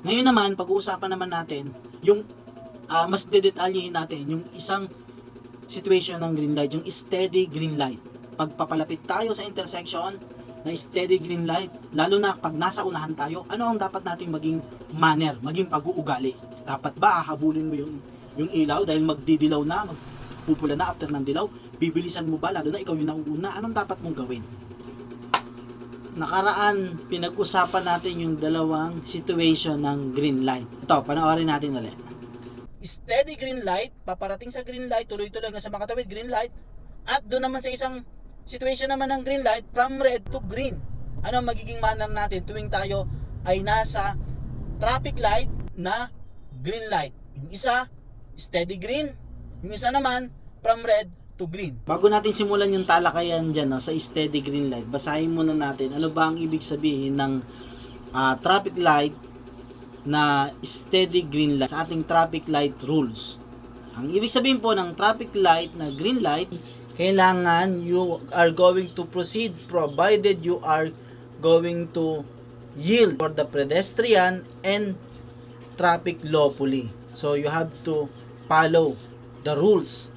Ngayon naman, pag-uusapan naman natin yung mas dedetalyehin natin yung isang situation ng green light, yung steady green light. Pagpapalapit tayo sa intersection na steady green light, lalo na pag nasa unahan tayo, ano ang dapat nating maging manner, maging pag-uugali? Dapat ba hahabulin mo yung ilaw dahil magdidilaw na, magpupula na after ng dilaw? Bibilisan mo ba, lalo na ikaw yung nauuna? Anong dapat mong gawin? Nakaraan, pinag-usapan natin yung dalawang situation ng green light. Ito, panoorin natin ulit. Steady green light, paparating sa green light, tuloy-tuloy hanggang sa makatawid green light, at doon naman sa isang situation naman ng green light, from red to green. Ano ang magiging manner natin tuwing tayo ay nasa traffic light na green light? Yung isa, steady green, yung isa naman, from red to green. Bago natin simulan yung talakayan dyan sa steady green light, basahin muna natin ano ba ang ibig sabihin ng traffic light na steady green light sa ating traffic light rules. Ang ibig sabihin po ng traffic light na green light, kailangan you are going to proceed provided you are going to yield for the pedestrian and traffic lawfully. So you have to follow the rules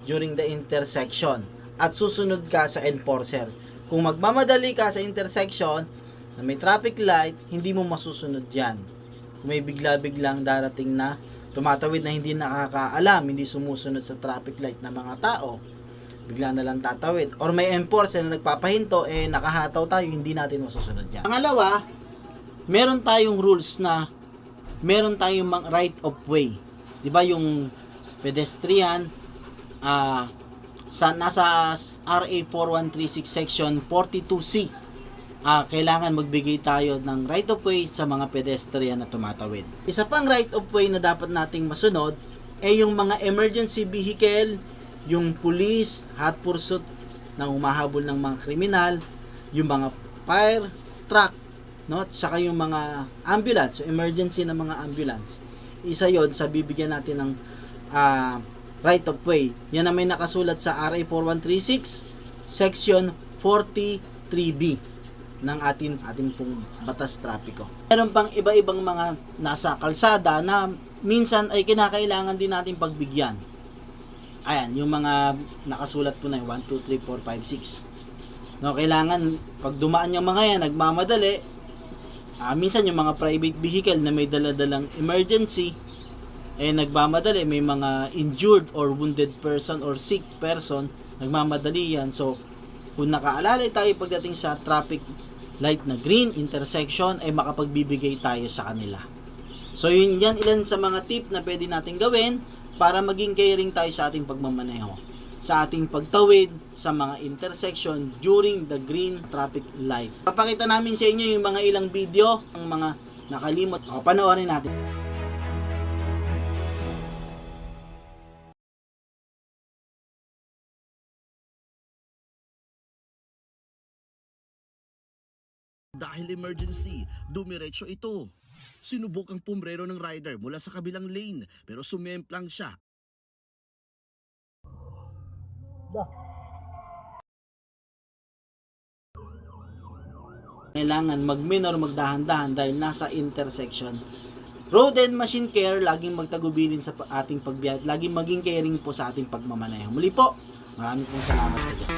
during the intersection at susunod ka sa enforcer. Kung magmamadali ka sa intersection na may traffic light, hindi mo masusunod yan. May bigla-biglang darating na tumatawid na hindi nakakaalam, hindi sumusunod sa traffic light na mga tao, bigla na lang tatawid. Or may enforcer na nagpapahinto, nakahataw tayo, hindi natin masusunod yan. Pangalawa, meron tayong rules na meron tayong right of way. 'Di ba yung pedestrian nasa RA 4136 section 42C, kailangan magbigay tayo ng right of way sa mga pedestrian na tumatawid. Isa pang right of way na dapat nating masunod ay yung mga emergency vehicle, yung police, hot pursuit na humahabol ng mga kriminal, yung mga fire truck, no? At saka yung mga ambulance, so emergency na mga ambulance. Isa yon sa bibigyan natin ng right of way. Yan na may nakasulat sa RA 4136 section 43B ng ating pong batas trapiko. Meron pang iba-ibang mga nasa kalsada na minsan ay kinakailangan din natin pagbigyan. Ayan, yung mga nakasulat po na 1, 2, 3, 4, 5, 6. No, kailangan pag dumaan yung mga yan, nagmamadali, minsan yung mga private vehicle na may daladalang emergency, nagmamadali, may mga injured or wounded person or sick person, nagmamadali yan. So, kung nakaalalay tayo pagdating sa traffic light na green intersection, ay makapagbibigay tayo sa kanila. So yan ilan sa mga tip na pwede natin gawin para maging caring tayo sa ating pagmamaneho, sa ating pagtawid sa mga intersection during the green traffic light. Papakita namin sa inyo yung mga ilang video, ang mga nakalimot. Panoorin natin. Dahil emergency, dumiretso ito. Sinubok ang pumrero ng rider mula sa kabilang lane pero sumemplang siya. Kailangan mag-minor, magdahan-dahan dahil nasa intersection. Road and Machine Care, laging magtagubilin sa ating pagbiyahe, laging maging caring po sa ating pagmamaneho. Muli po, maraming pong salamat sa Diyos.